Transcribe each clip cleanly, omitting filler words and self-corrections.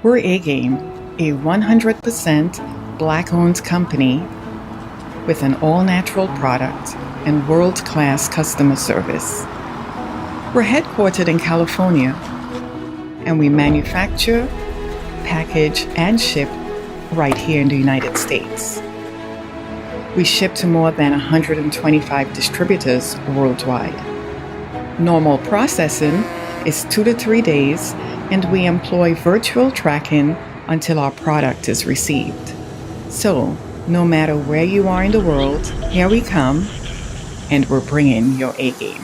We're A-Game, a 100% Black-owned company with an all-natural product and world-class customer service. We're headquartered in California, and we manufacture, package, and ship right here in the United States. We ship to more than 125 distributors worldwide. Normal processing is 2 to 3 days, and we employ virtual tracking until our product is received. So, no matter where you are in the world, here we come, and we're bringing your A-game.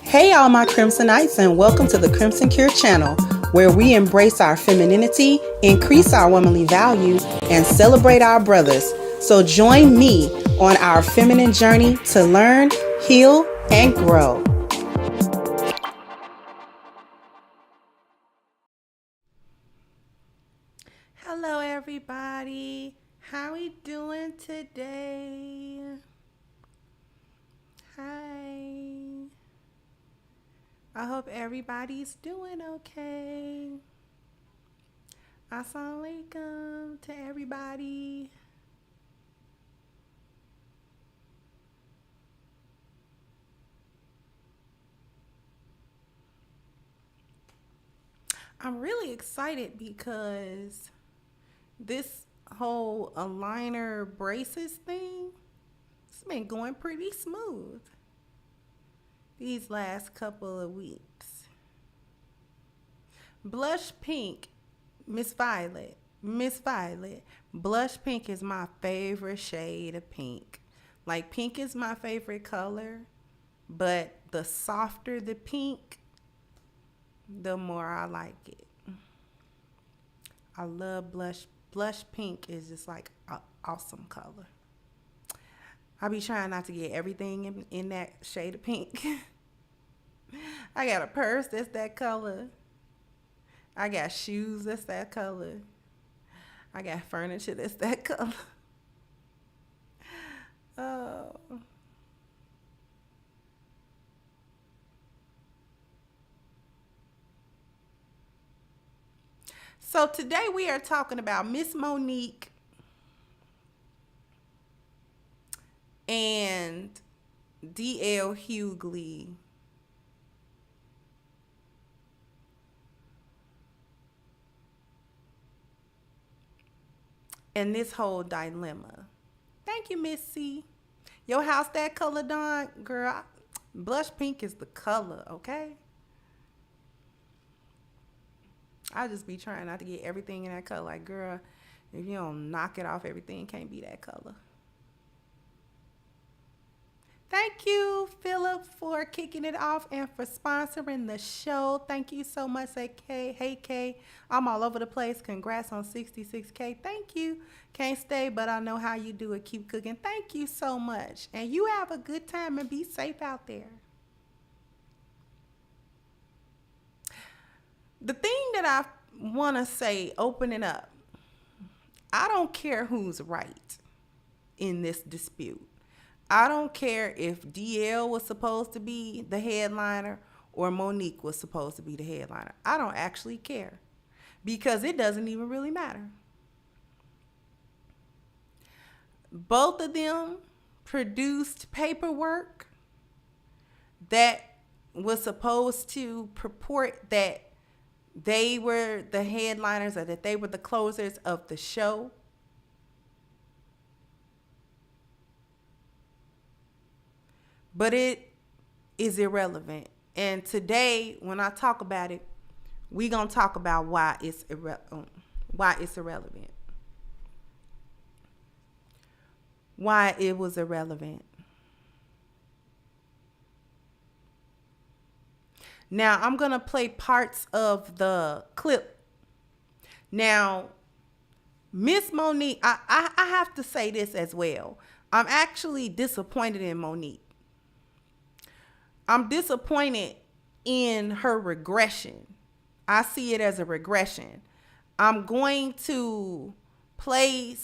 Hey all my Crimsonites, and welcome to the Crimson Cure channel, where we embrace our femininity, increase our womanly value, and celebrate our brothers. So join me on our feminine journey to learn, heal, and grow. Hello everybody, how we doing today? Hi. I hope everybody's doing okay. Assalamu alaikum to everybody. I'm really excited because this whole aligner braces thing, it's been going pretty smooth these last couple of weeks. Blush pink, Miss Violet, blush pink is my favorite shade of pink. Like, pink is my favorite color, but the softer the pink, the more I like it. I love blush. Blush pink is just like an awesome color. I be trying not to get everything in that shade of pink. I got a purse that's that color. I got shoes that's that color. I got furniture that's that color. Oh. So today we are talking about Miss Monique and D.L. Hughley. And this whole dilemma. Thank you, Miss C. Your house that color, Dawn? Girl, blush pink is the color, okay? I just be trying not to get everything in that color. Like, girl, if you don't knock it off, everything can't be that color. Thank you, Philip, for kicking it off and for sponsoring the show. Thank you so much. Hey, Kay. I'm all over the place. Congrats on 66K. Thank you. Can't stay, but I know how you do it. Keep cooking. Thank you so much. And you have a good time and be safe out there. The thing that I want to say, opening up, I don't care who's right in this dispute. I don't care if DL was supposed to be the headliner or Monique was supposed to be the headliner. I don't actually care because it doesn't even really matter. Both of them produced paperwork that was supposed to purport that they were the headliners or that they were the closers of the show. But it is irrelevant. And today, when I talk about it, we're going to talk about why it's irrelevant. Why it was irrelevant. Now, I'm going to play parts of the clip. Now, Miss Monique, I have to say this as well. I'm actually disappointed in Monique. I'm disappointed in her regression. I see it as a regression. I'm going to play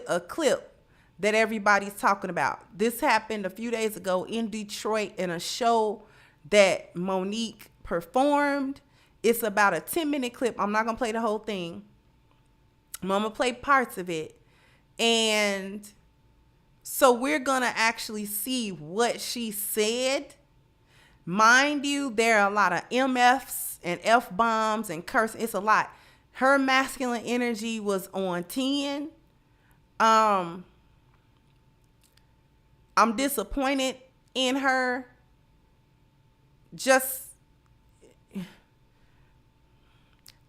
a clip that everybody's talking about. This happened a few days ago in Detroit in a show that Monique performed. It's about a 10-minute clip. I'm not going to play the whole thing. I'm going to play parts of it. And so we're going to actually see what she said. Mind you, there are a lot of MFs and F-bombs and cursing. It's a lot. Her masculine energy was on 10. I'm disappointed in her.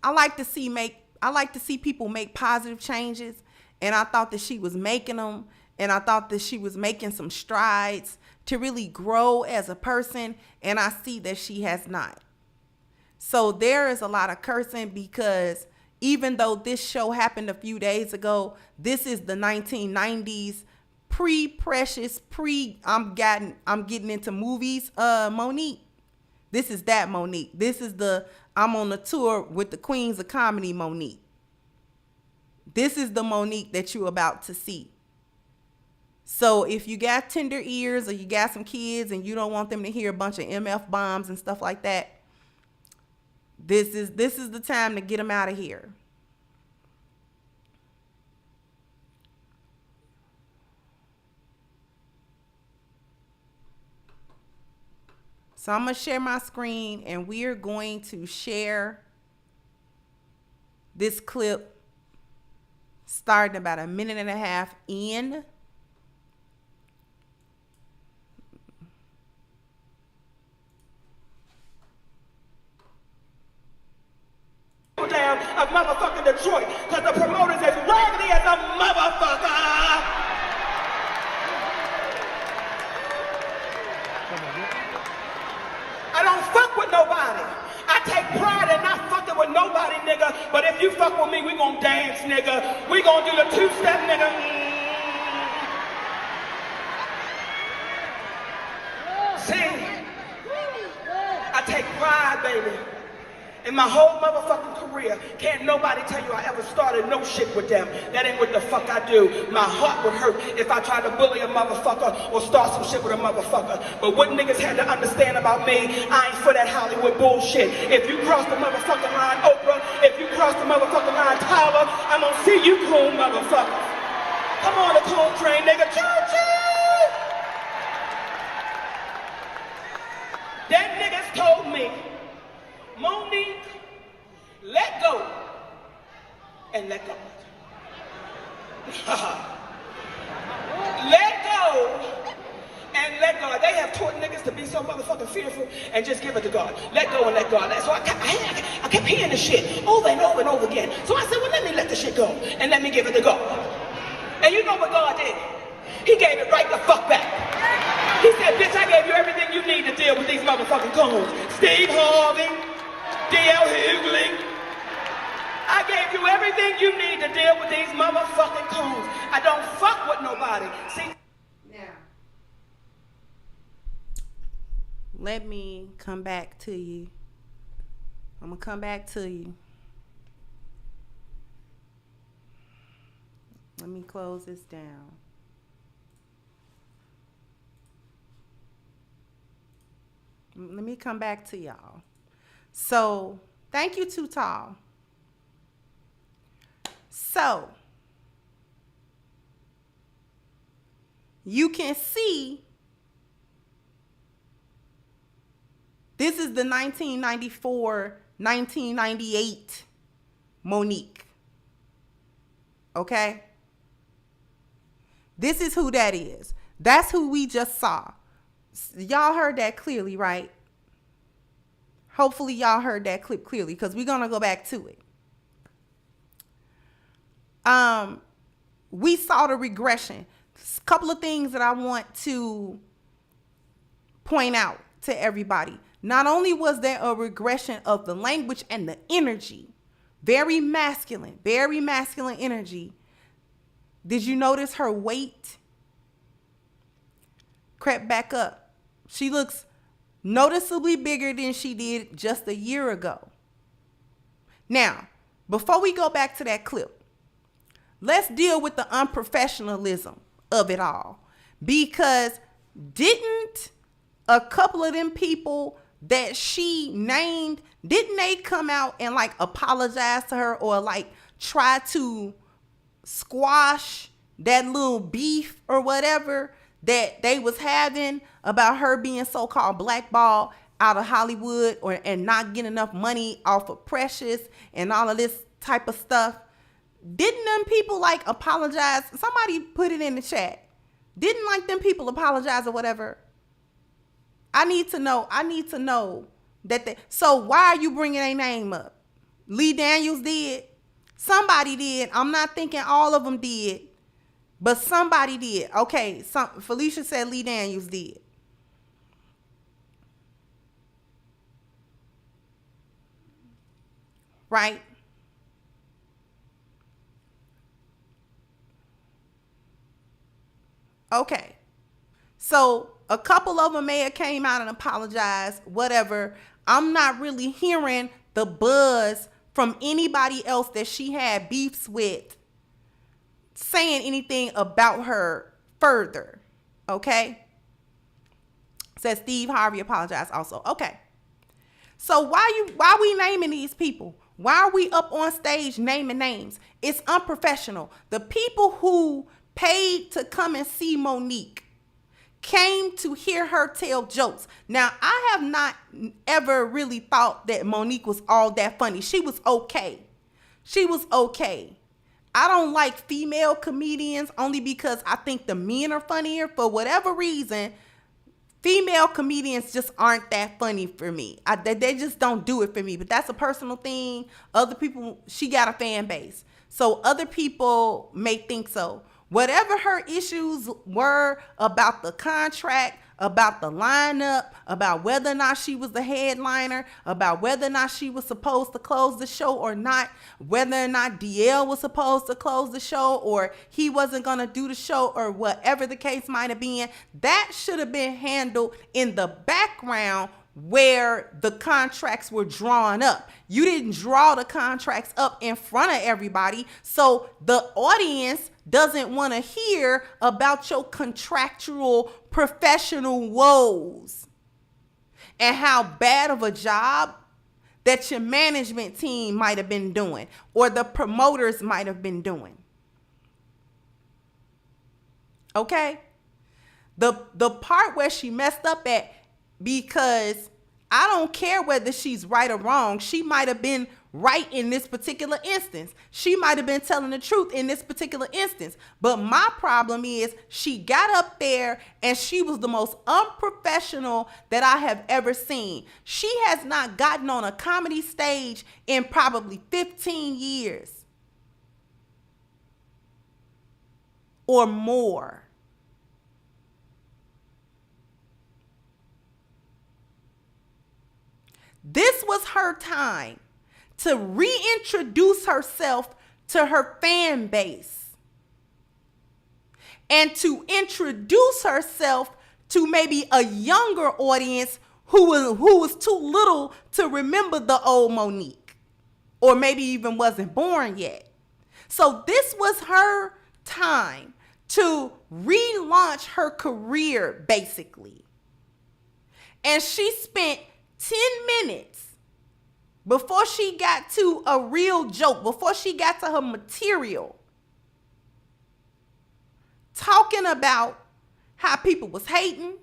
I like to see people make positive changes, and I thought that she was making them, and I thought that she was making some strides to really grow as a person, and I see that she has not. So there is a lot of cursing, because even though this show happened a few days ago, this is the 1990s pre-Precious, I'm getting into movies, Monique. This is that Monique. This is the I'm on the tour with the Queens of Comedy Monique. This is the Monique that you're about to see. So if you got tender ears, or you got some kids and you don't want them to hear a bunch of MF bombs and stuff like that, this is the time to get them out of here. So I'm going to share my screen, and we are going to share this clip starting about a minute and a half in. Down of motherfucking Detroit, because the promoters as raggedy as a motherfucker. I don't fuck with nobody. I take pride in not fucking with nobody, nigga. But if you fuck with me, we gon' dance, nigga. We gon' do the two-step, nigga. See, I take pride, baby. In my whole motherfucking career, can't nobody tell you I ever started no shit with them. That ain't what the fuck I do. My heart would hurt if I tried to bully a motherfucker or start some shit with a motherfucker. But what niggas had to understand about me, I ain't for that Hollywood bullshit. If you cross the motherfucking line, Oprah, if you cross the motherfucking line, Tyler, I'm gonna see you cool motherfuckers. Come on, the cool train, nigga. Choo-choo! Them niggas told me, Monique, let go and let God. Let go and let God. They have taught niggas to be so motherfucking fearful and just give it to God. Let go and let God. So I kept hearing this shit over and over and over again. So I said, well, let me let the shit go and let me give it to God. And you know what God did? He gave it right the fuck back. He said, bitch, I gave you everything you need to deal with these motherfucking coons. Steve Harvey, D.L. Hughley. I gave you everything you need to deal with these motherfucking coons. I don't fuck with nobody. See? Now, let me come back to you. I'm going to come back to you. Let me close this down. Let me come back to y'all. So, thank you, Too Tall. So, you can see this is the 1994, 1998 Monique. Okay? This is who that is. That's who we just saw. Y'all heard that clearly, right? Hopefully y'all heard that clip clearly, because we're going to go back to it. We saw the regression. A couple of things that I want to point out to everybody. Not only was there a regression of the language and the energy, very masculine energy. Did you notice her weight crept back up? She looks noticeably bigger than she did just a year ago. Now, before we go back to that clip, let's deal with the unprofessionalism of it all. Because didn't a couple of them people that she named, didn't they come out and like apologize to her or like try to squash that little beef or whatever that they was having about her being so-called blackballed out of Hollywood and not getting enough money off of Precious and all of this type of stuff? Didn't them people like apologize? Somebody put it in the chat. Didn't like them people apologize or whatever? I need to know that they, so why are you bringing their name up? Lee Daniels did. Somebody did. I'm not thinking all of them did, but somebody did. Okay, Felicia said Lee Daniels did. Right? Okay. So a couple of them may have came out and apologized, whatever. I'm not really hearing the buzz from anybody else that she had beefs with saying anything about her further. Okay. Says Steve Harvey apologized also. Okay. So why we naming these people? Why are we up on stage naming names? It's unprofessional. The people who paid to come and see Monique came to hear her tell jokes. Now, I have not ever really thought that Monique was all that funny. She was okay. She was okay. I don't like female comedians only because I think the men are funnier. For whatever reason, female comedians just aren't that funny for me. They just don't do it for me. But that's a personal thing. Other people, she got a fan base. So other people may think so. Whatever her issues were about the contract, about the lineup, about whether or not she was the headliner, about whether or not she was supposed to close the show or not, whether or not DL was supposed to close the show or he wasn't going to do the show or whatever the case might have been, that should have been handled in the background where the contracts were drawn up. You didn't draw the contracts up in front of everybody, so the audience doesn't want to hear about your contractual professional woes and how bad of a job that your management team might have been doing or the promoters might have been doing. Okay? The part where she messed up at, because I don't care whether she's right or wrong. She might have been right in this particular instance. She might have been telling the truth in this particular instance. But my problem is she got up there and she was the most unprofessional that I have ever seen. She has not gotten on a comedy stage in probably 15 years or more. This was her time to reintroduce herself to her fan base and to introduce herself to maybe a younger audience who was too little to remember the old Monique or maybe even wasn't born yet. So this was her time to relaunch her career, basically. And she spent 10 minutes before she got to a real joke, before she got to her material, talking about how people was hating,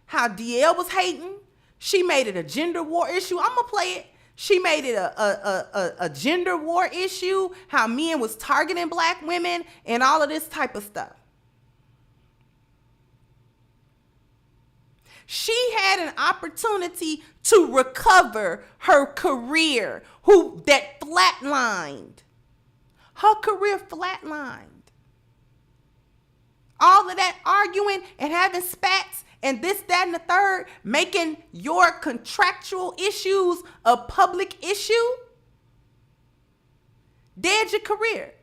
how DL was hating. She made it a gender war issue. I'm going to play it. She made it a gender war issue, how men was targeting black women and all of this type of stuff. She had an opportunity to recover her career, that flatlined. Her career flatlined. All of that arguing and having spats and this, that, and the third, making your contractual issues a public issue, dead your career.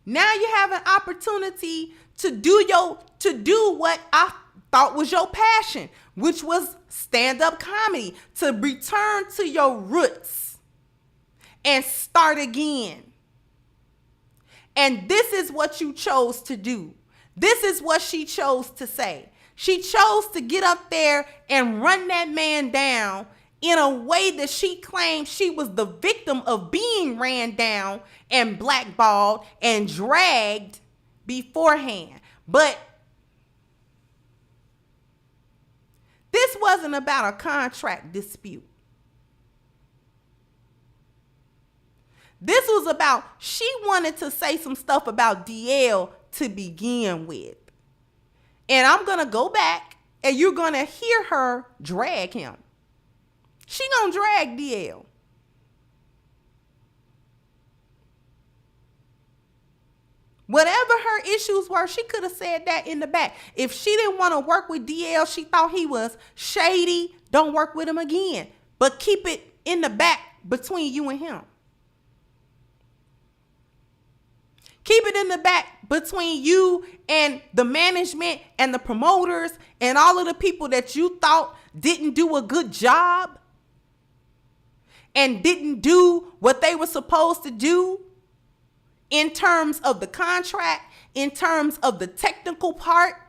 Now you have an opportunity to do what I thought was your passion, which was stand-up comedy, to return to your roots and start again. And this is what you chose to do. This is what she chose to say. She chose to get up there and run that man down in a way that she claimed she was the victim of being ran down and blackballed and dragged beforehand. But this wasn't about a contract dispute. This was about, she wanted to say some stuff about DL to begin with. And I'm going to go back and you're going to hear her drag him. She going to drag DL. Whatever her issues were, she could have said that in the back. If she didn't want to work with DL, she thought he was shady, don't work with him again. But keep it in the back between you and him. Keep it in the back between you and the management and the promoters and all of the people that you thought didn't do a good job and didn't do what they were supposed to do in terms of the contract, in terms of the technical part,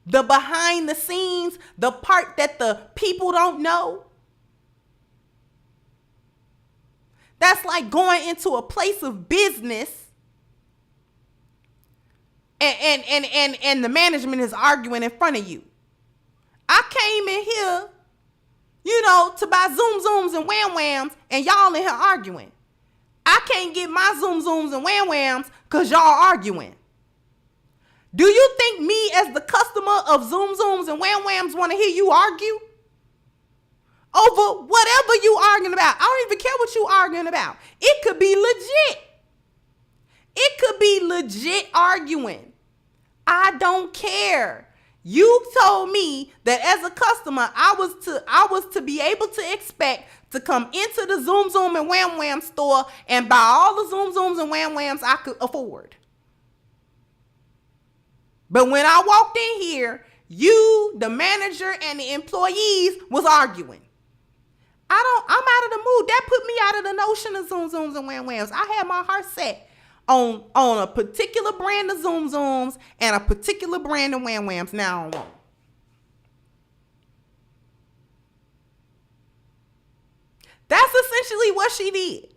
the behind the scenes, the part that the people don't know. That's like going into a place of business and the management is arguing in front of you. I came in here, to buy Zoom Zooms and Wham Whams, and y'all in here arguing. I can't get my Zoom Zooms and Wham Whams because y'all arguing. Do you think me as the customer of Zoom Zooms and Wham Whams want to hear you argue? Over whatever you arguing about. I don't even care what you arguing about. It could be legit. It could be legit arguing. I don't care. You told me that as a customer, I was to be able to expect to come into the Zoom Zoom and Wham Wham store and buy all the Zoom Zooms and Wham Whams I could afford. But when I walked in here, you, the manager, and the employees was arguing. I'm out of the mood. That put me out of the notion of Zoom Zooms and Wham Whams. I had my heart set on a particular brand of Zoom Zooms and a particular brand of Wham Whams. Now I won't. That's essentially what she did.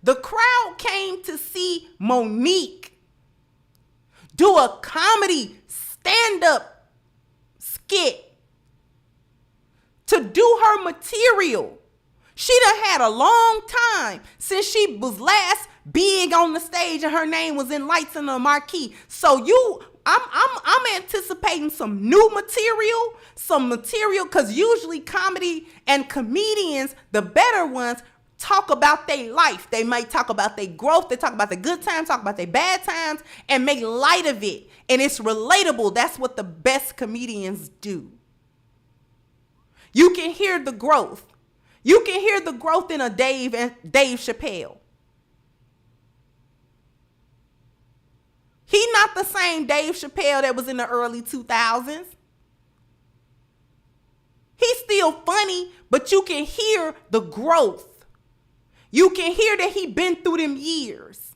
The crowd came to see Monique do a comedy stand-up skit to do her material. She done had a long time since she was last big on the stage and her name was in lights in the marquee. So I'm anticipating some new material, because usually comedy and comedians, the better ones, talk about their life. They might talk about their growth. They talk about the good times, talk about their bad times, and make light of it. And it's relatable. That's what the best comedians do. You can hear the growth. You can hear the growth in a Dave Chappelle. He not the same Dave Chappelle that was in the early 2000s. He's still funny, but you can hear the growth. You can hear that he been through them years.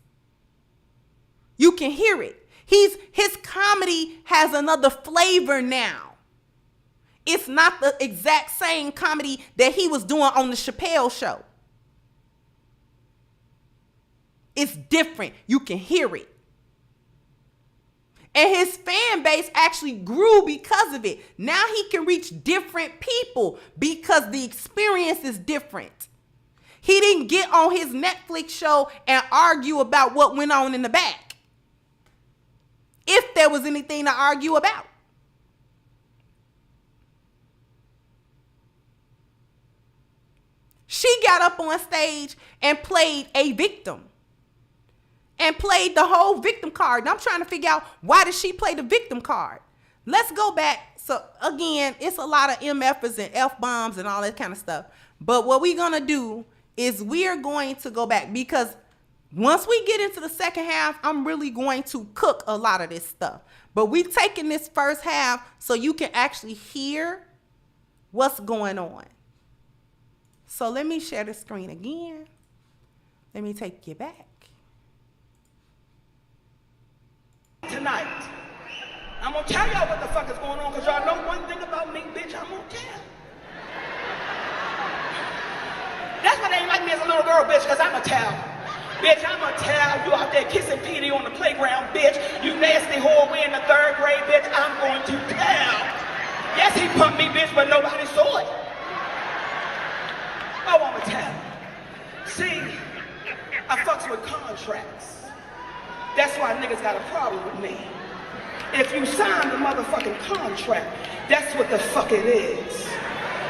You can hear it. His comedy has another flavor now. It's not the exact same comedy that he was doing on the Chappelle show. It's different. You can hear it. And his fan base actually grew because of it. Now he can reach different people because the experience is different. He didn't get on his Netflix show and argue about what went on in the back, if there was anything to argue about. She got up on stage and played a victim. And played the whole victim card. And I'm trying to figure out, why did she play the victim card? Let's go back. So again, it's a lot of MFs and F-bombs and all that kind of stuff. But what we're going to do is we're going to go back, because once we get into the second half, I'm really going to cook a lot of this stuff. But we're taking this first half so you can actually hear what's going on. So let me share the screen again. Let me take you back. gonna tell y'all what the fuck is going on, because y'all know one thing about me, bitch, I'm gonna tell. That's why they ain't like me as a little girl, bitch, because I'm a tell. Bitch, I'm a tell. You out there kissing Petey on the playground, bitch. You nasty whore, we in the 3rd grade, bitch. I'm going to tell. Yes, he pumped me, bitch, but nobody saw it. Oh, I'm a tell. See, I fucks with contracts. That's why niggas got a problem with me. If you sign the motherfucking contract, that's what the fuck it is.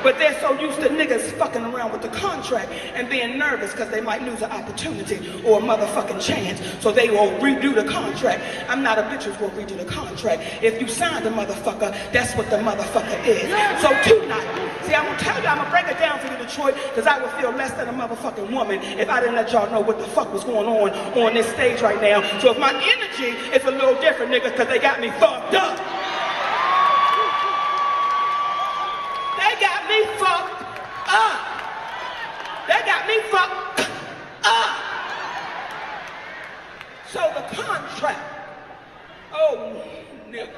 But they're so used to niggas fucking around with the contract and being nervous because they might lose an opportunity or a motherfucking chance. So they will redo the contract. I'm not a bitch who's gonna redo the contract. If you sign the motherfucker, that's what the motherfucker is. So tonight, see, I'm gonna tell you, I'm gonna break it down for you, Detroit, because I would feel less than a motherfucking woman if I didn't let y'all know what the fuck was going on this stage right now. So if my energy is a little different, nigga, because they got me fucked up. They got me fucked up. They got me fucked up. So the contract, oh nigga,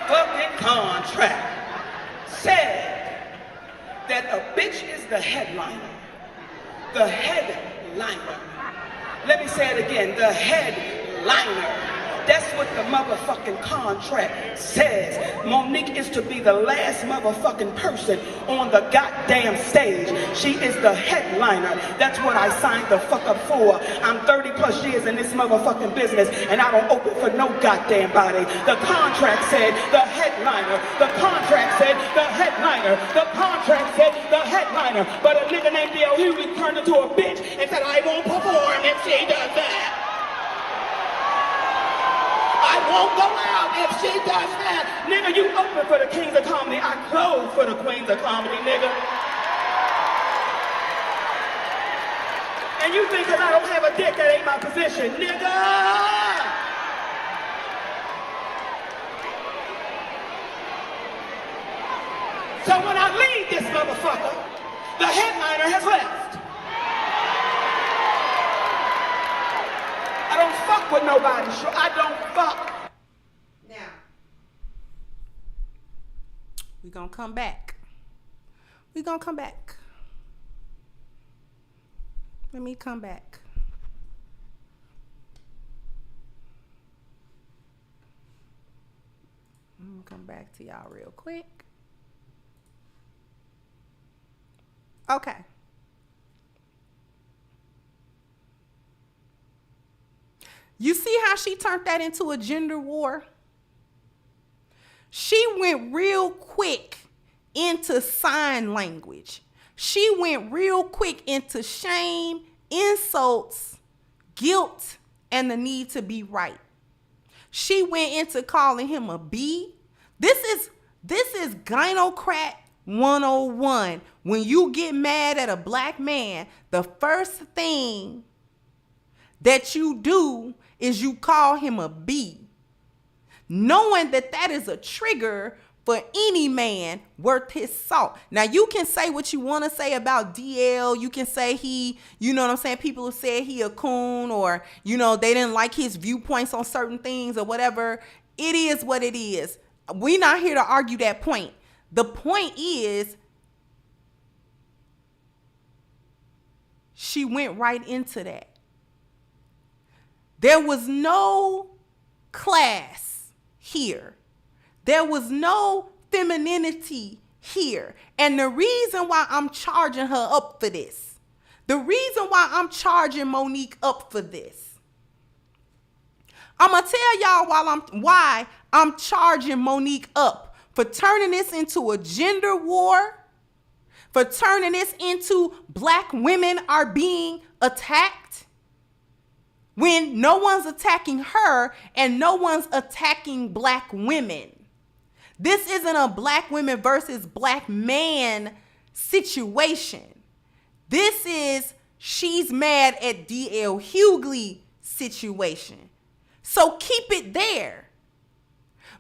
fucking contract said that a bitch is the headliner. The headliner. Let me say it again, the headliner. That's what the motherfucking contract says. Monique is to be the last motherfucking person on the goddamn stage. She is the headliner. That's what I signed the fuck up for. I'm 30 plus years in this motherfucking business and I don't open for no goddamn body. The contract said the headliner. The contract said the headliner. The contract said the headliner. But a nigga named D.L. Hughley turned into a bitch and said I won't perform if she does that. I won't go out if she does that. Nigga, you open for the kings of comedy. I close for the queens of comedy, nigga. And you think that I don't have a dick, that ain't my position, nigga. So when I leave this motherfucker, the headliner has left. I don't fuck with nobody, sure. I don't fuck. Now, we're gonna come back. We're gonna come back. Let me come back. I'm gonna come back to y'all real quick. Okay. You see how she turned that into a gender war? She went real quick into sign language. She went real quick into shame, insults, guilt, and the need to be right. She went into calling him a B. This is gynocracy 101. When you get mad at a black man, the first thing that you do is you call him a B, knowing that that is a trigger for any man worth his salt. Now, you can say what you want to say about DL. You can say he, you know what I'm saying? People have said he a coon, or, you know, they didn't like his viewpoints on certain things or whatever. It is what it is. We're not here to argue that point. The point is, she went right into that. There was no class here. There was no femininity here. And the reason why I'm charging her up for this, the reason why I'm charging Monique up for this, I'm going to tell y'all why I'm charging Monique up for turning this into a gender war, for turning this into black women are being attacked, when no one's attacking her and no one's attacking black women. This isn't a black women versus black man situation. This is she's mad at D.L. Hughley situation. So keep it there.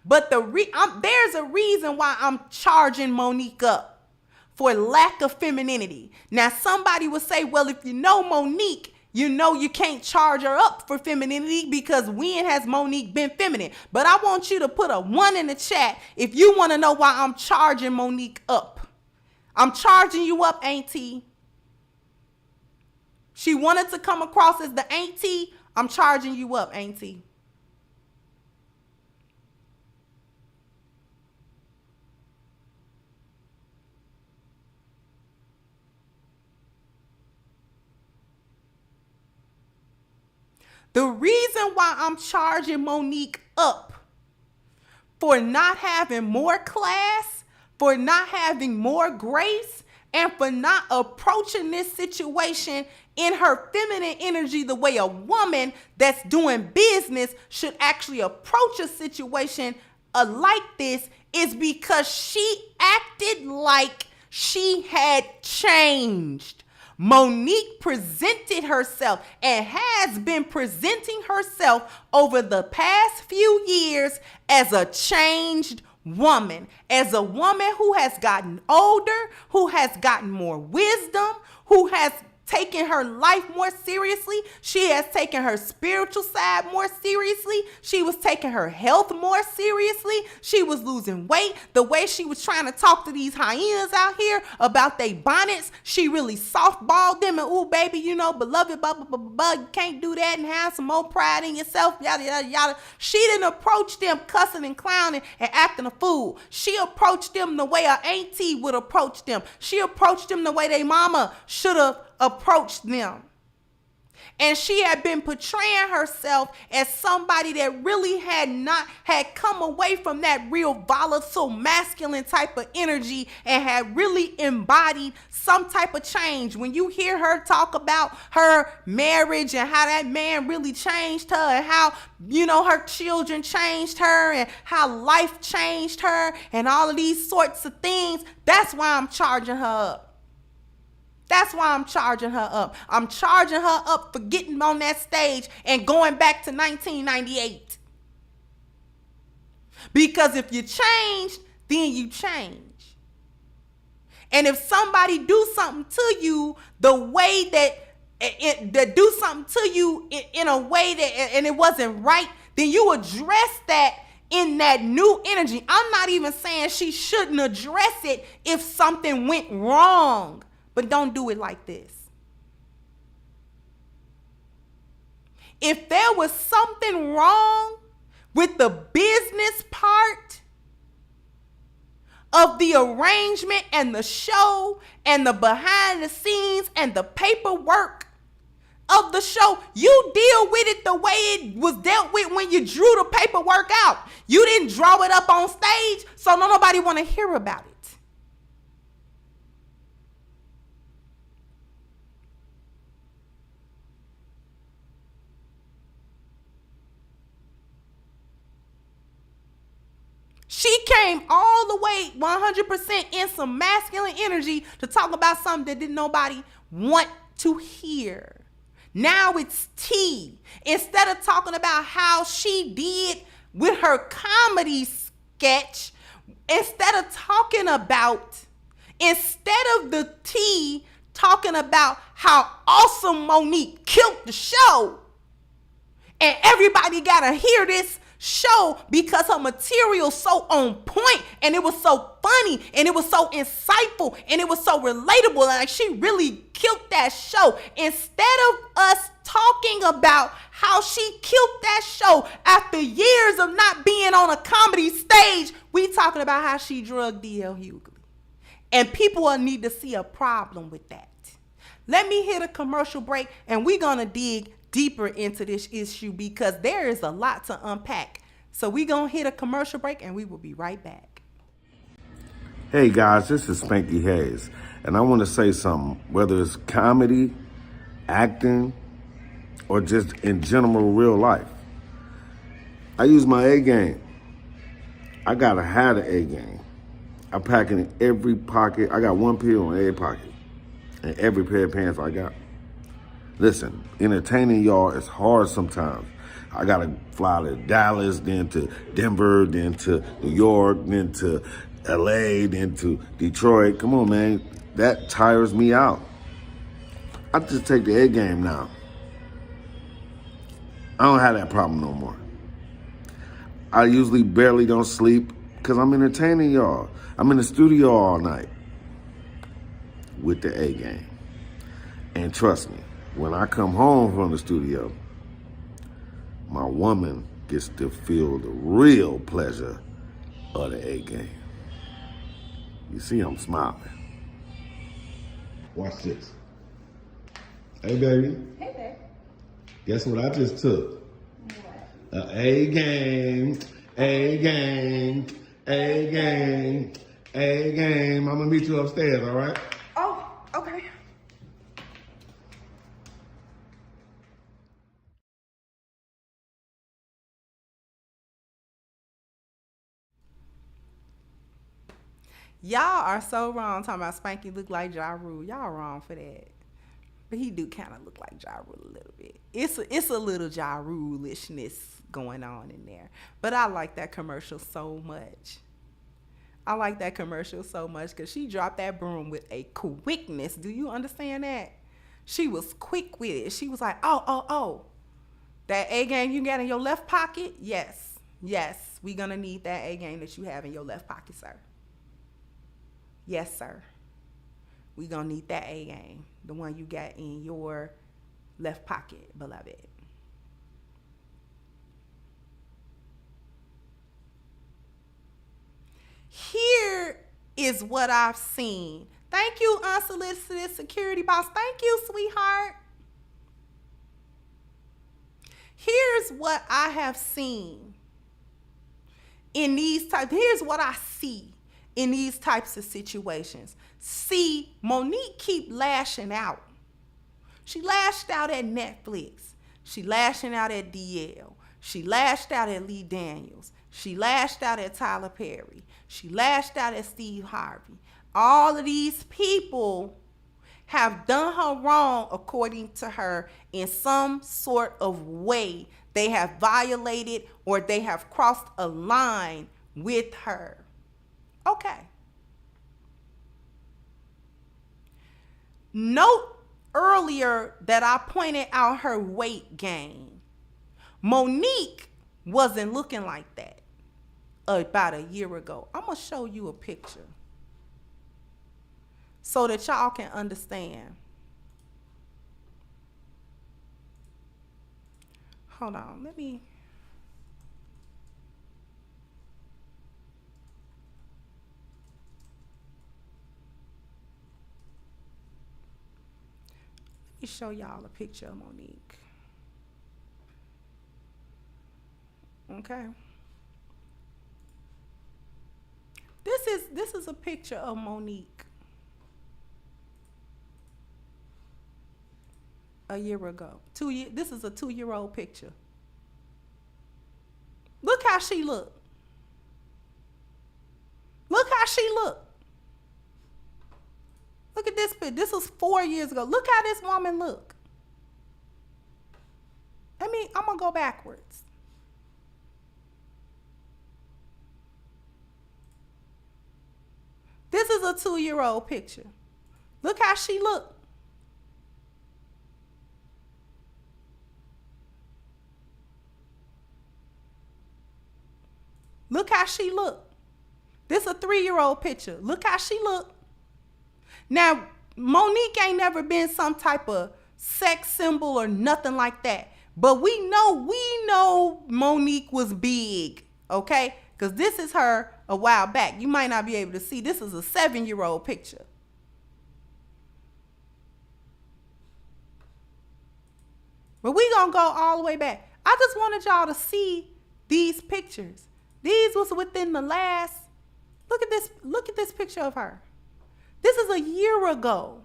But there's a reason why I'm charging Monique up, for lack of femininity. Now, somebody will say, well, if you know Monique, you know you can't charge her up for femininity, because when has Monique been feminine? But I want you to put a 1 in the chat if you want to know why I'm charging Monique up. I'm charging you up, auntie. She wanted to come across as the auntie. I'm charging you up, auntie. The reason why I'm charging Monique up for not having more class, for not having more grace, and for not approaching this situation in her feminine energy the way a woman that's doing business should actually approach a situation like this, is because she acted like she had changed. Monique presented herself and has been presenting herself over the past few years as a changed woman, as a woman who has gotten older, who has gotten more wisdom, who has taken her life more seriously. She has taken her spiritual side more seriously. She was taking her health more seriously. She was losing weight. The way she was trying to talk to these hyenas out here about their bonnets, she really softballed them and, ooh, baby, you know, beloved, blah, blah, blah, blah, you can't do that and have some more pride in yourself, yada, yada, yada. She didn't approach them cussing and clowning and acting a fool. She approached them the way an auntie would approach them. She approached them the way their mama should have approached them. And she had been portraying herself as somebody that really had come away from that real volatile masculine type of energy and had really embodied some type of change. When you hear her talk about her marriage and how that man really changed her, and how, you know, her children changed her, and how life changed her, and all of these sorts of things, that's why I'm charging her up. That's why I'm charging her up. I'm charging her up for getting on that stage and going back to 1998. Because if you changed, then you change. And if somebody do something to you the way that do something to you in a way that, and it wasn't right, then you address that in that new energy. I'm not even saying she shouldn't address it if something went wrong. But don't do it like this. If there was something wrong with the business part of the arrangement and the show and the behind the scenes and the paperwork of the show, you deal with it the way it was dealt with when you drew the paperwork out. You didn't draw it up on stage, so nobody want to hear about it. She came all the way 100% in some masculine energy to talk about something that didn't nobody want to hear. Now it's tea. Instead of talking about how she did with her comedy sketch, instead of the tea talking about how awesome Monique killed the show, and everybody gotta hear this show because her material so on point, and it was so funny, and it was so insightful, and it was so relatable, like she really killed that show. Instead of us talking about how she killed that show after years of not being on a comedy stage, we talking about how she drugged D.L. Hughley. And people will need to see a problem with that. Let me hit a commercial break, and we're gonna dig deeper into this issue because there is a lot to unpack. So we're going to hit a commercial break and we will be right back. Hey guys, this is Spanky Hayes, and I want to say something, whether it's comedy, acting, or just in general real life. I use my A game. I gotta have the A game. I pack it in every pocket. I got one pill in every pocket and every pair of pants I got. Listen, entertaining y'all is hard sometimes. I gotta fly to Dallas, then to Denver, then to New York, then to LA, then to Detroit. Come on, man. That tires me out. I just take the A game now. I don't have that problem no more. I usually barely don't sleep because I'm entertaining y'all. I'm in the studio all night with the A game. And trust me, when I come home from the studio, my woman gets to feel the real pleasure of the A game. You see, I'm smiling. Watch this. Hey, baby. Hey there. Guess what I just took? What? A game, A game, A game, A game. I'm gonna meet you upstairs, all right? Oh, okay. Y'all are so wrong talking about Spanky look like Ja Rule. Y'all wrong for that. But he do kind of look like Ja Rule a little bit. It's a little Ja Rule-ishness going on in there. But I like that commercial so much. I like that commercial so much because she dropped that broom with a quickness. Do you understand that? She was quick with it. She was like, oh. That A game you got in your left pocket? Yes. We gonna need that A game that you have in your left pocket, sir. Yes, sir. We gonna need that A game, the one you got in your left pocket, beloved. Here is what I've seen. Thank you, unsolicited security boss. Thank you, sweetheart. Here's what I have seen in these types. Here's what I see in these types of situations. See, Monique keep lashing out. She lashed out at Netflix. She lashing out at D.L. She lashed out at Lee Daniels. She lashed out at Tyler Perry. She lashed out at Steve Harvey. All of these people have done her wrong according to her in some sort of way. They have violated or they have crossed a line with her. Okay. Note earlier that I pointed out her weight gain. Monique wasn't looking like that about a year ago. I'm going to show you a picture so that y'all can understand. Hold on, let me. Let me show y'all a picture of Monique. Okay. This is a picture of Monique a year ago. This is a 2-year-old picture. Look how she looked. Look how she looked. Look at this picture. This was 4 years ago. Look how this woman look. I'm gonna go backwards. This is a 2-year-old picture. Look how she looked. Look how she looked. This is a 3-year-old picture. Look how she looked. Now, Monique ain't never been some type of sex symbol or nothing like that. But we know Monique was big, okay? Because this is her a while back. You might not be able to see. This is a 7-year-old picture. But we gonna go all the way back. I just wanted y'all to see these pictures. These was within the last, look at this picture of her. This is a year ago.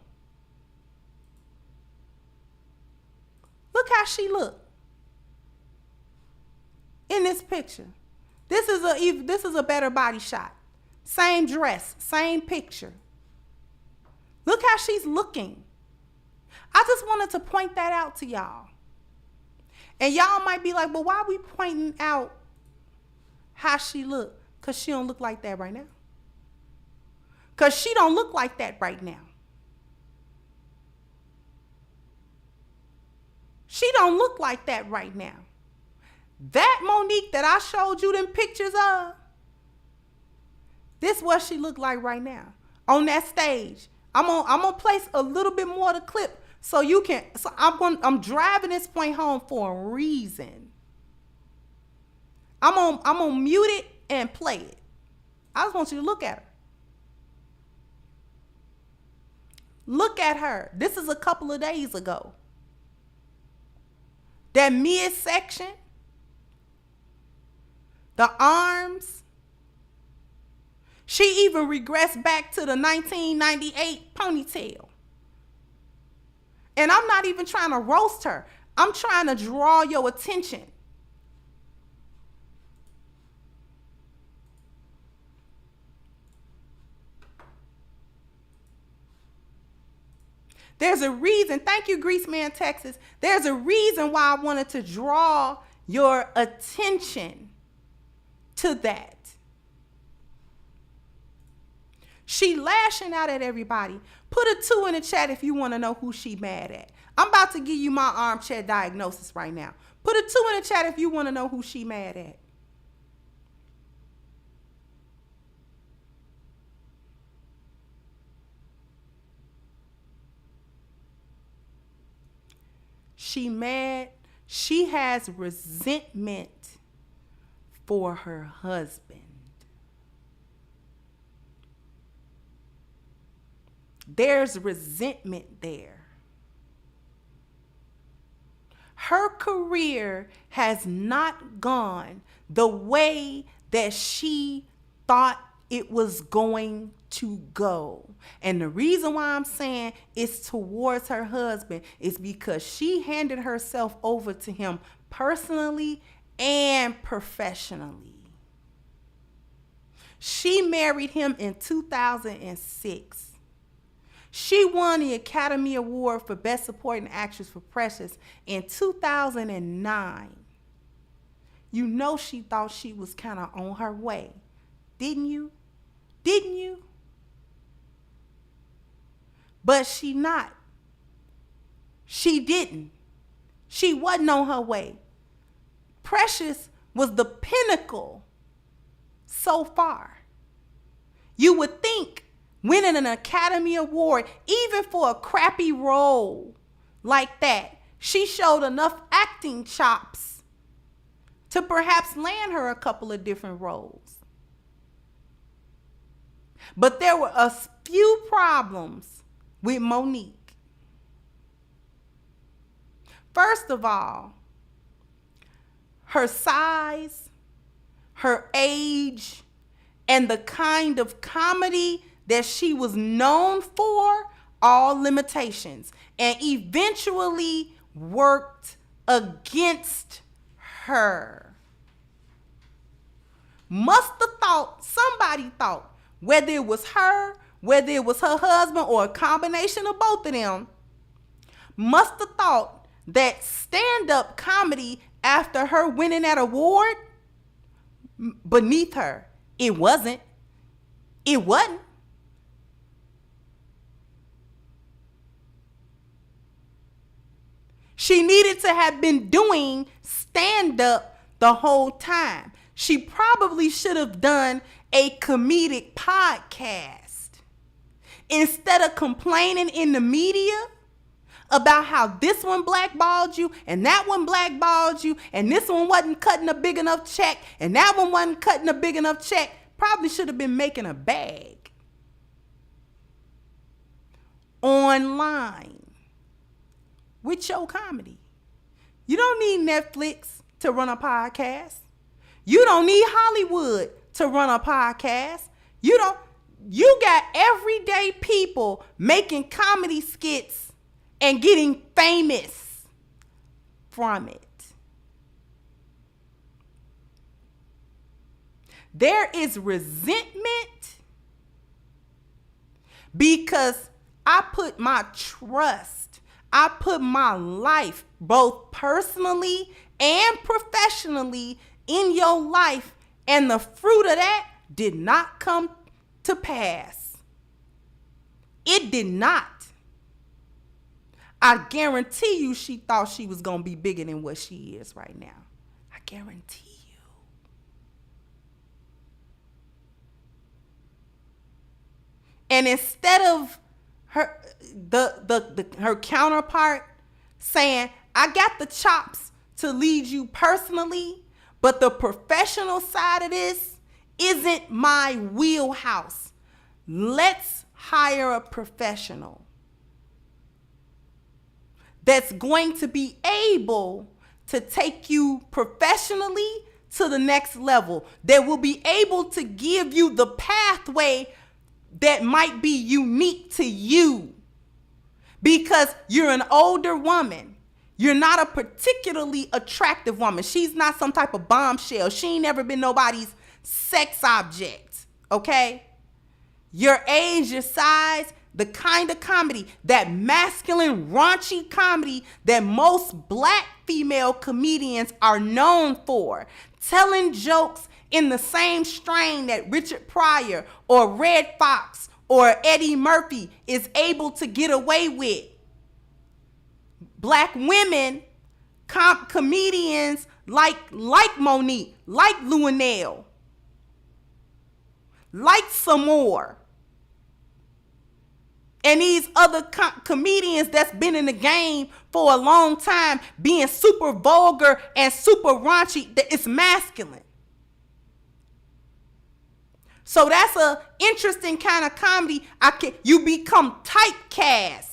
Look how she looked in this picture. This is a better body shot. Same dress, same picture. Look how she's looking. I just wanted to point that out to y'all. And y'all might be like, but why are we pointing out how she look? Because she don't look like that right now. Because she don't look like that right now. She don't look like that right now. That Monique that I showed you them pictures of, this what she look like right now on that stage. I'm gonna place a little bit more of the clip so you can. So I'm driving this point home for a reason. I'm gonna mute it and play it. I just want you to look at her. Look at her. This is a couple of days ago. That midsection, the arms. She even regressed back to the 1998 ponytail. And I'm not even trying to roast her. I'm trying to draw your attention. There's a reason. Thank you, Greaseman, Texas. There's a reason why I wanted to draw your attention to that. She lashing out at everybody. Put a 2 in the chat if you want to know who she mad at. I'm about to give you my armchair diagnosis right now. Put a 2 in the chat if you want to know who she mad at. She mad. She has resentment for her husband. There's resentment there. Her career has not gone the way that she thought it was going to go. And the reason why I'm saying it's towards her husband is because she handed herself over to him personally and professionally. She married him in 2006. She won the Academy Award for Best Supporting Actress for Precious in 2009. You know she thought she was kind of on her way. Didn't you? Didn't you? But she not. She didn't. She wasn't on her way. Precious was the pinnacle so far. You would think winning an Academy Award, even for a crappy role like that, she showed enough acting chops to perhaps land her a couple of different roles. But there were a few problems with Monique. First of all, her size, her age, and the kind of comedy that she was known for, all limitations, and eventually worked against her. Must have thought, somebody thought, whether it was her, whether it was her husband, or a combination of both of them, must have thought that stand-up comedy after her winning that award beneath her. It wasn't. It wasn't. She needed to have been doing stand-up the whole time. She probably should have done a comedic podcast instead of complaining in the media about how this one blackballed you and that one blackballed you and this one wasn't cutting a big enough check and that one wasn't cutting a big enough check. Probably should have been making a bag online with your comedy. You don't need Netflix to run a podcast. You don't need Hollywood to run a podcast. You got everyday people making comedy skits and getting famous from it. There is resentment because I put my trust, I put my life, both personally and professionally, in your life, and the fruit of that did not come to pass. It did not. I guarantee you she thought she was going to be bigger than what she is right now. I guarantee you. And instead of her her counterpart saying, I got the chops to lead you personally, but the professional side of this isn't my wheelhouse. Let's hire a professional that's going to be able to take you professionally to the next level, that will be able to give you the pathway that might be unique to you. Because you're an older woman. You're not a particularly attractive woman. She's not some type of bombshell. She ain't never been nobody's sex object, okay? Your age, your size, the kind of comedy, that masculine, raunchy comedy that most black female comedians are known for. Telling jokes in the same strain that Richard Pryor or Red Fox or Eddie Murphy is able to get away with. Black women, comedians like Monique, like Luenell, like some more. And these other comedians that's been in the game for a long time, being super vulgar and super raunchy, that it's masculine. So that's an interesting kind of comedy. You become typecast.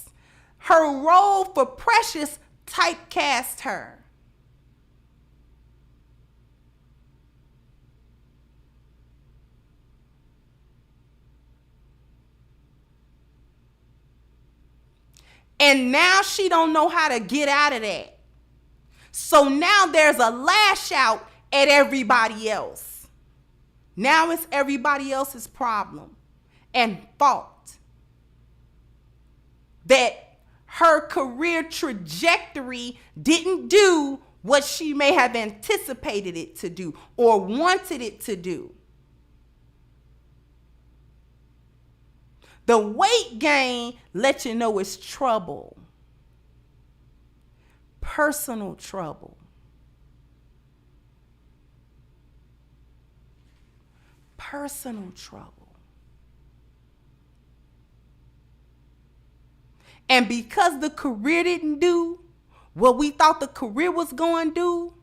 Her role for Precious typecast her. And now she don't know how to get out of that. So now there's a lash out at everybody else. Now it's everybody else's problem and fault that her career trajectory didn't do what she may have anticipated it to do or wanted it to do. The weight gain lets you know it's trouble. Personal trouble. Personal trouble. And because the career didn't do what we thought the career was going to do,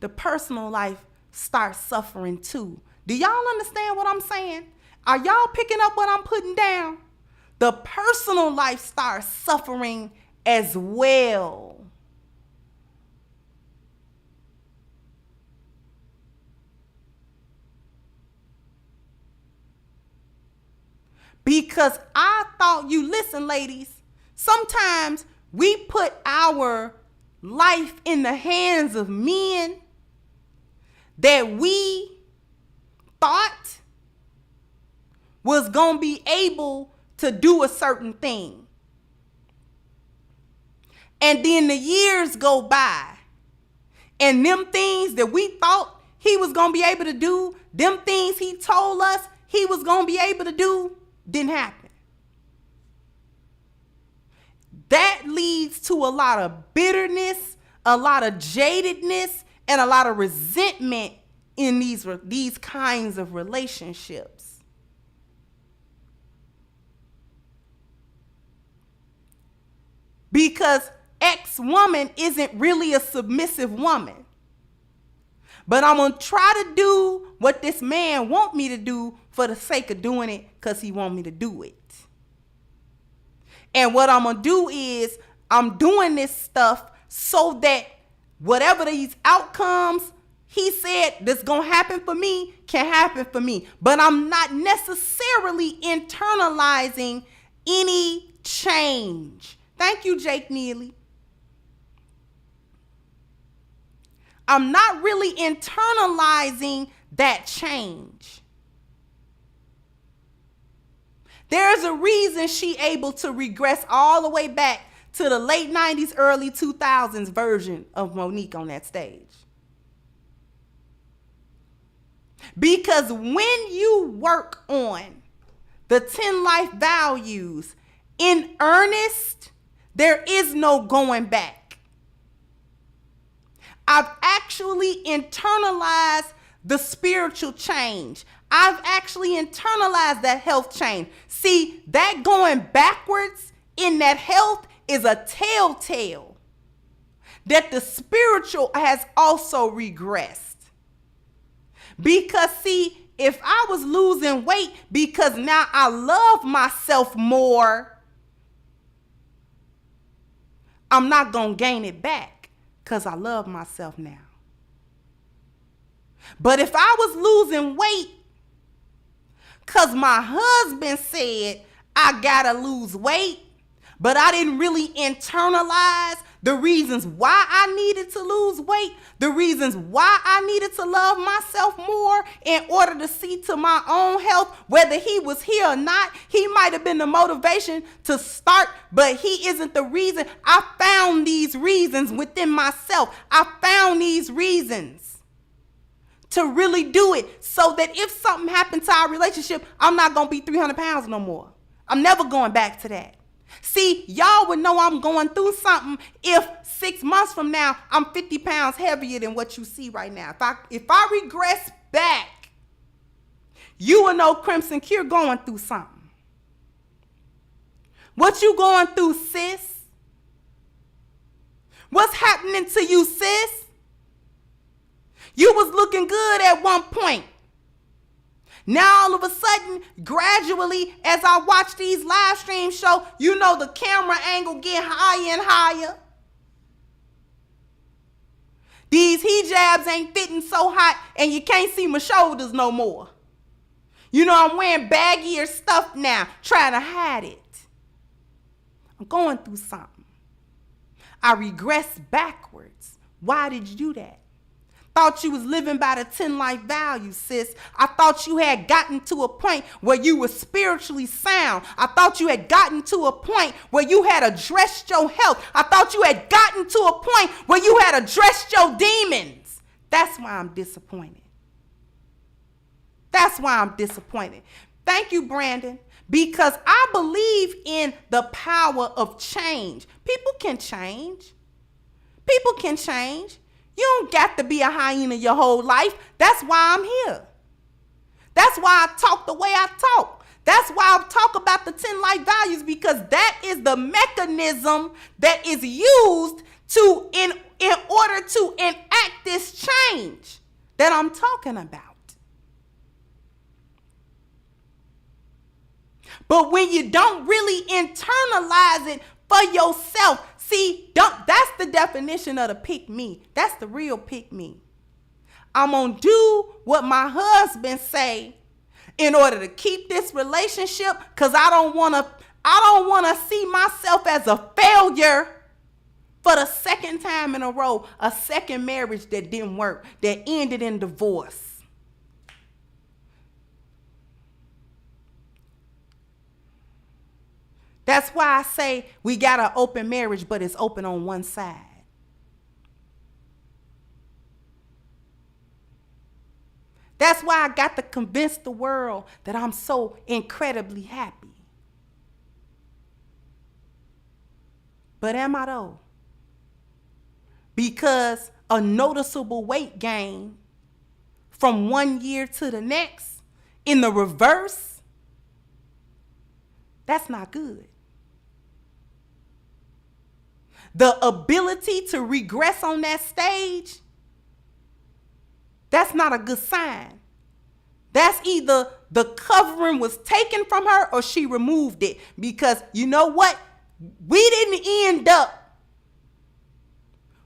the personal life starts suffering too. Do y'all understand what I'm saying? Are y'all picking up what I'm putting down? The personal life starts suffering as well. Because I thought, listen, ladies, sometimes we put our life in the hands of men that we thought was going to be able to do a certain thing. And then the years go by, and them things that we thought he was going to be able to do, them things he told us he was going to be able to do, didn't happen. That leads to a lot of bitterness, a lot of jadedness, and a lot of resentment in these kinds of relationships. Because ex-woman isn't really a submissive woman. But I'm going to try to do what this man want me to do for the sake of doing it because he want me to do it. And what I'm going to do is I'm doing this stuff so that whatever these outcomes he said that's going to happen for me can happen for me. But I'm not necessarily internalizing any change. Thank you, Jake Neely. I'm not really internalizing that change. There's a reason she able to regress all the way back to the late 90s, early 2000s version of Monique on that stage. Because when you work on the 10 life values in earnest, there is no going back. I've actually internalized the spiritual change. I've actually internalized that health change. See, that going backwards in that health is a telltale that the spiritual has also regressed. Because see, if I was losing weight because now I love myself more, I'm not going to gain it back because I love myself now. But if I was losing weight because my husband said I got to lose weight, but I didn't really internalize the reasons why I needed to lose weight, the reasons why I needed to love myself more in order to see to my own health, whether he was here or not. He might have been the motivation to start, but he isn't the reason. I found these reasons within myself. I found these reasons to really do it so that if something happened to our relationship, I'm not going to be 300 pounds no more. I'm never going back to that. See, y'all would know I'm going through something if 6 months from now, I'm 50 pounds heavier than what you see right now. If I regress back, you will know Crimson Cure going through something. What you going through, sis? What's happening to you, sis? You was looking good at one point. Now, all of a sudden, gradually, as I watch these live streams show, you know the camera angle get higher and higher. These hijabs ain't fitting so hot, and you can't see my shoulders no more. You know, I'm wearing baggier stuff now, trying to hide it. I'm going through something. I regress backwards. Why did you do that? Thought you was living by the 10 life values, sis. I thought you had gotten to a point where you were spiritually sound. I thought you had gotten to a point where you had addressed your health. I thought you had gotten to a point where you had addressed your demons. That's why I'm disappointed. That's why I'm disappointed. Thank you, Brandon, because I believe in the power of change. People can change. People can change. You don't got to be a hyena your whole life. That's why I'm here. That's why I talk the way I talk. That's why I talk about the 10 life values, because that is the mechanism that is used to in order to enact this change that I'm talking about. But when you don't really internalize it for yourself, see, that's the definition of the pick me. That's the real pick me. I'm going to do what my husband say in order to keep this relationship, because I don't want to see myself as a failure for the second time in a row, a second marriage that didn't work, that ended in divorce. That's why I say we got an open marriage, but it's open on one side. That's why I got to convince the world that I'm so incredibly happy. But am I though? Because a noticeable weight gain from 1 year to the next in the reverse, that's not good. The ability to regress on that stage, that's not a good sign. That's either the covering was taken from her or she removed it. Because you know what? We didn't end up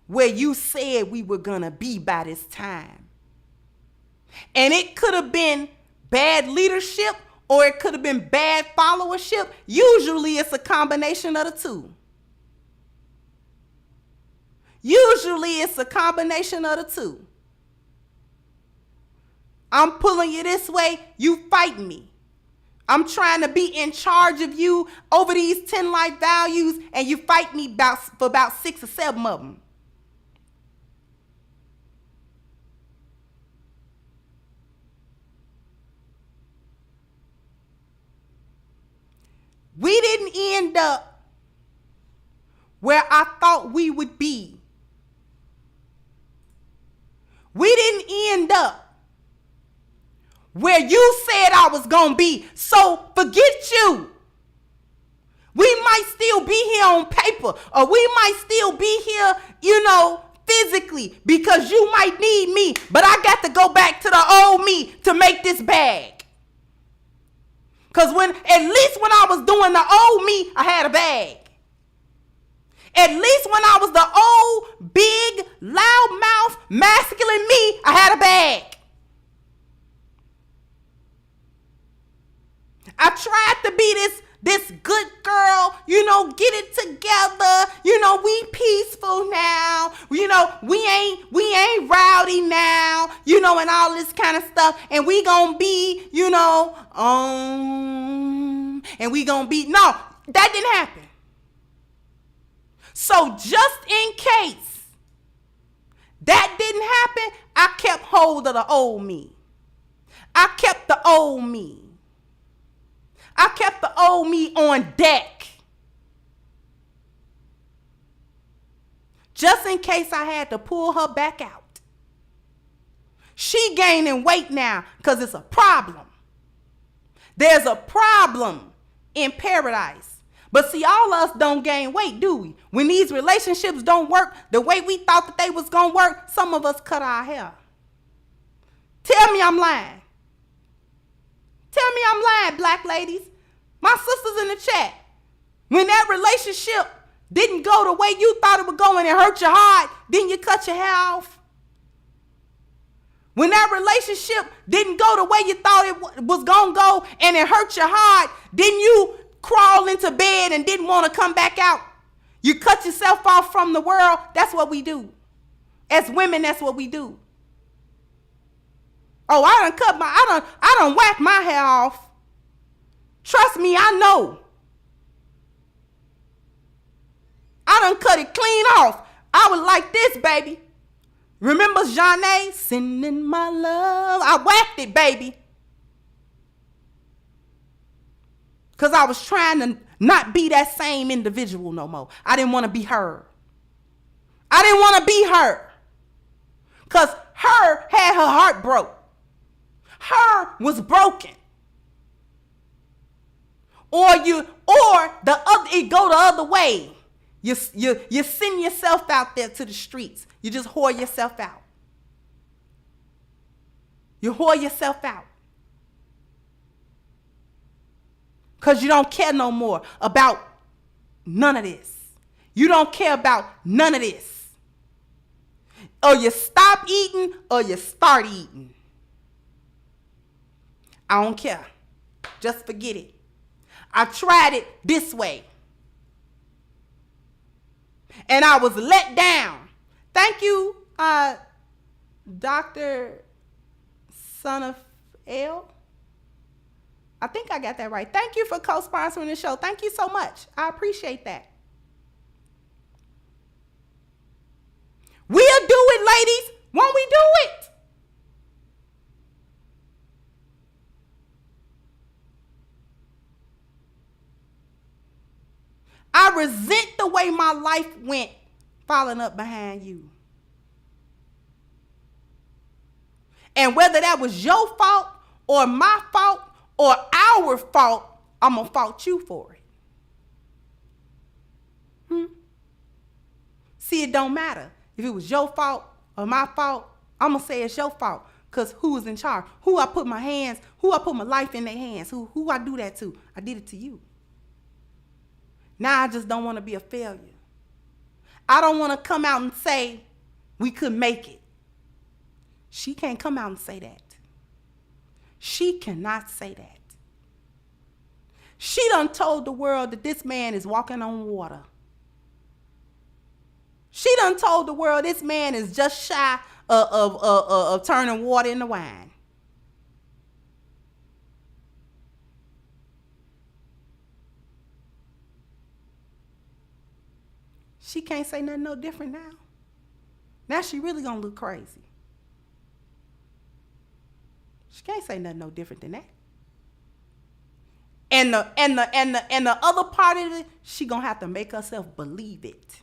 where you said we were going to be by this time. And it could have been bad leadership or it could have been bad followership. Usually it's a combination of the two. Usually it's a combination of the two. I'm pulling you this way, you fight me. I'm trying to be in charge of you over these 10 life values, and you fight me for about 6 or 7 of them. We didn't end up where I thought we would be where you said I was going to be. So forget you. We might still be here on paper, or we might still be here, physically, because you might need me, but I got to go back to the old me to make this bag. Because at least when I was doing the old me, I had a bag. At least when I was the old, big, loudmouth, masculine me, I had a bag. I tried to be this good girl, get it together. We peaceful now. We ain't rowdy now, and all this kind of stuff. And we gonna be, and we gonna be, no, that didn't happen. So just in case that didn't happen, I kept hold of the old me. I kept the old me. I kept the old me on deck. Just in case I had to pull her back out. She gaining weight now because it's a problem. There's a problem in paradise. But see, all of us don't gain weight, do we? When these relationships don't work the way we thought that they was going to work, some of us cut our hair. Tell me I'm lying. Tell me I'm lying, black ladies. My sisters in the chat. When that relationship didn't go the way you thought it would go and it hurt your heart, didn't you cut your hair off? When that relationship didn't go the way you thought it was going to go and it hurt your heart, didn't you crawl into bed and didn't want to come back out? You cut yourself off from the world. That's what we do. As women, that's what we do. Oh, I done whacked my hair off. Trust me, I know. I done cut it clean off. I was like this, baby. Remember Jeanne? Sending my love. I whacked it, baby. Because I was trying to not be that same individual no more. I didn't want to be her. I didn't want to be her. Because her had her heart broke. Her was broken. It go the other way. You send yourself out there to the streets. You just whore yourself out. You whore yourself out. Because you don't care no more about none of this. You don't care about none of this. Or you stop eating or you start eating. I don't care. Just forget it. I tried it this way. And I was let down. Thank you, Dr. Son of L. I think I got that right. Thank you for co-sponsoring the show. Thank you so much. I appreciate that. We'll do it, ladies. Won't we do it? I resent the way my life went following up behind you. And whether that was your fault or my fault or our fault, I'm going to fault you for it. See, it don't matter. If it was your fault or my fault, I'm going to say it's your fault. Because who was in charge? Who I put my life in their hands? Who I do that to? I did it to you. Now I just don't want to be a failure. I don't want to come out and say we could make it. She can't come out and say that. She cannot say that. She done told the world that this man is walking on water. She done told the world this man is just shy of turning water into wine. She can't say nothing no different now. Now she really gonna look crazy. She can't say nothing no different than that. And the other part of it, she gonna have to make herself believe it.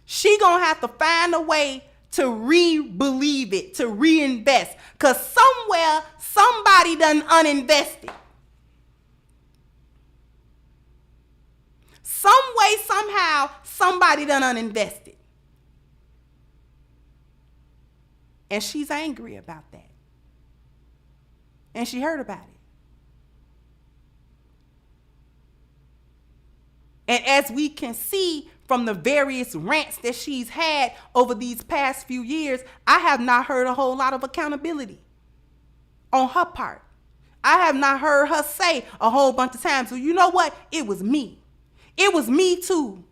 She gonna have to find a way to re-believe it, to reinvest. Because somewhere, somebody done uninvested. Some way, somehow, somebody done uninvested. And she's angry about that. And she heard about it. And as we can see from the various rants that she's had over these past few years, I have not heard a whole lot of accountability on her part. I have not heard her say a whole bunch of times, well, you know what? It was me. It was me too.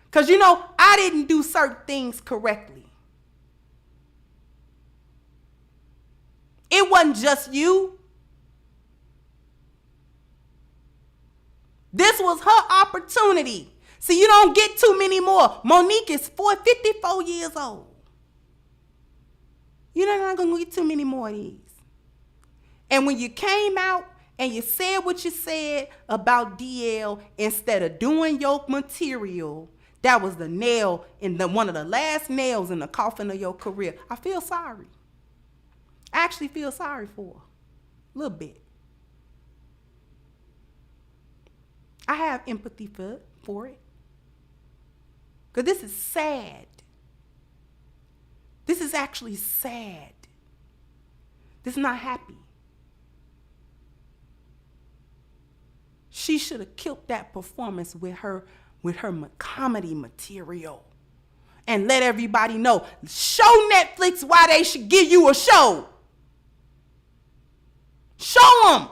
Because, you know, I didn't do certain things correctly. It wasn't just you. This was her opportunity. See, you don't get too many more. Monique is 54 years old. You're not going to get too many more of these. And when you came out and you said what you said about DL, instead of doing your material, that was the nail in one of the last nails in the coffin of your career. I feel sorry. I actually feel sorry for her. A little bit. I have empathy for it. Because this is sad. This is actually sad. This is not happy. She should have killed that performance with her comedy material. And let everybody know. Show Netflix why they should give you a show. Show them.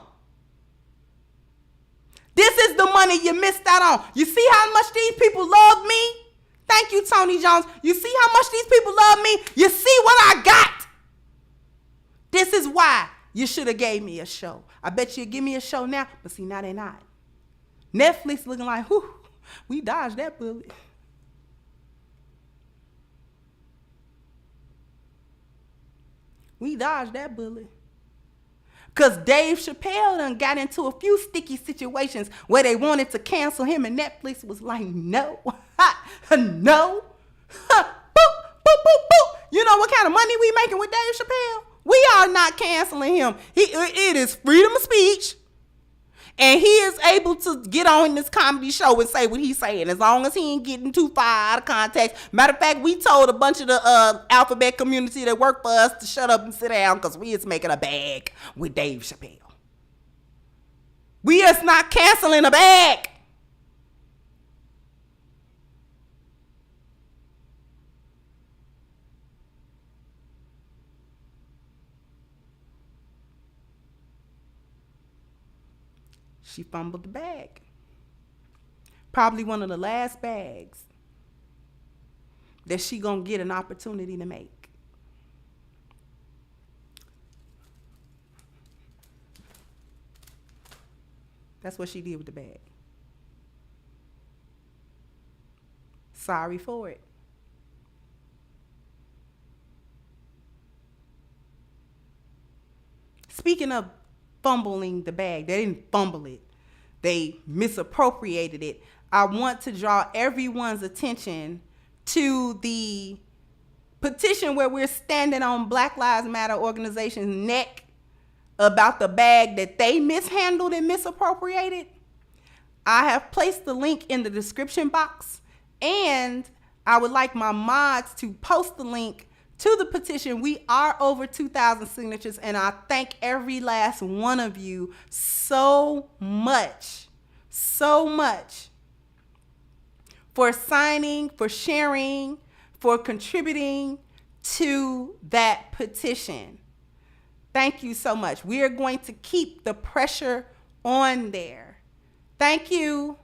This is the money you missed out on. You see how much these people love me? Thank you, Tony Jones. You see how much these people love me? You see what I got? This is why you should have gave me a show. I bet you'll give me a show now, but see, now they not. Netflix looking like, whew, we dodged that bullet. We dodged that bullet. Because Dave Chappelle done got into a few sticky situations where they wanted to cancel him, and Netflix was like, no, no, boop, boop, boop, boop. You know what kind of money we making with Dave Chappelle? We are not canceling him. It is freedom of speech. And he is able to get on this comedy show and say what he's saying, as long as he ain't getting too far out of context. Matter of fact, we told a bunch of the alphabet community that work for us to shut up and sit down because we is making a bag with Dave Chappelle. We is not canceling a bag. She fumbled the bag. Probably one of the last bags that she gonna get an opportunity to make. That's what she did with the bag. Sorry for it. Speaking of fumbling the bag, they didn't fumble it. They misappropriated it. I want to draw everyone's attention to the petition where we're standing on Black Lives Matter organization's neck about the bag that they mishandled and misappropriated. I have placed the link in the description box, and I would like my mods to post the link to the petition. We are over 2,000 signatures, and I thank every last one of you so much for signing, for sharing, for contributing to that petition. Thank you so much. We are going to keep the pressure on there. Thank you,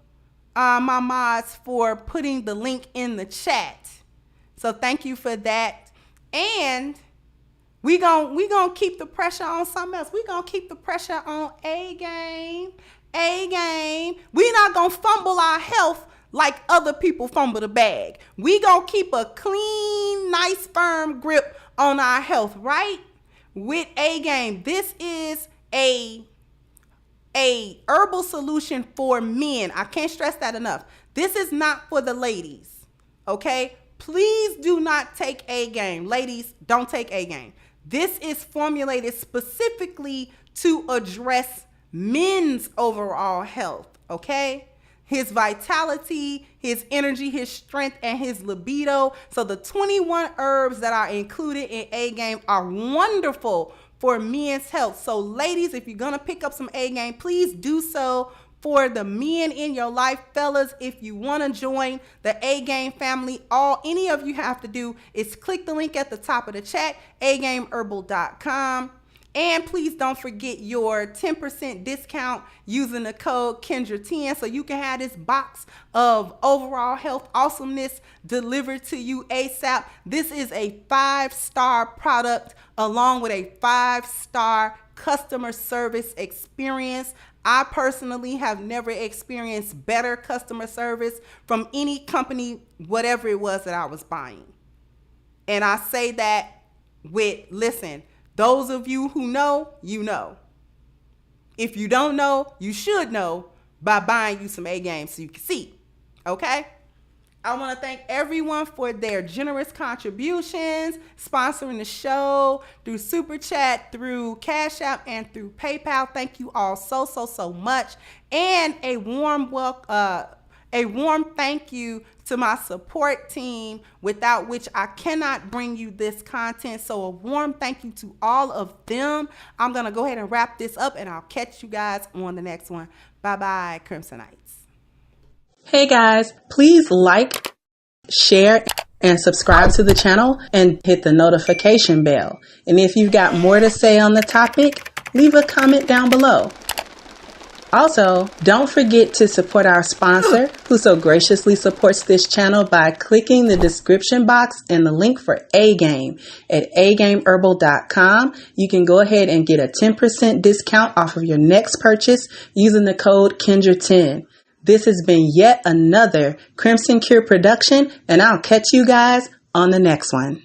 my mods, for putting the link in the chat. So thank you for that. And we gonna keep the pressure on something else. We gonna keep the pressure on A-game. We not gonna fumble our health like other people fumble the bag. We gonna keep a clean, nice, firm grip on our health, right? With A-game. This is a herbal solution for men. I can't stress that enough. This is not for the ladies, okay? Please do not take A game. Ladies, don't take A game. This is formulated specifically to address men's overall health, okay? His vitality, his energy, his strength, and his libido. So the 21 herbs that are included in A game are wonderful for men's health. So ladies, if you're gonna pick up some A game, please do so for the men in your life. Fellas, if you want to join the A Game family, all any of you have to do is click the link at the top of the chat, agameherbal.com. And please don't forget your 10% discount using the code Kendra10 so you can have this box of overall health awesomeness delivered to you ASAP. This is a 5-star product along with a 5-star customer service experience. I personally have never experienced better customer service from any company, whatever it was that I was buying. And I say that with, listen, those of you who know, you know. If you don't know, you should know by buying you some A game so you can see. Okay? I want to thank everyone for their generous contributions, sponsoring the show through Super Chat, through Cash App, and through PayPal. Thank you all so much. And a warm thank you to my support team, without which I cannot bring you this content. So a warm thank you to all of them. I'm going to go ahead and wrap this up, and I'll catch you guys on the next one. Bye-bye, Crimsonites. Hey guys, please like, share, and subscribe to the channel and hit the notification bell. And if you've got more to say on the topic, leave a comment down below. Also, don't forget to support our sponsor, who so graciously supports this channel by clicking the description box and the link for A Game at agameherbal.com. You can go ahead and get a 10% discount off of your next purchase using the code Kendra10. This has been yet another Crimson Cure production, and I'll catch you guys on the next one.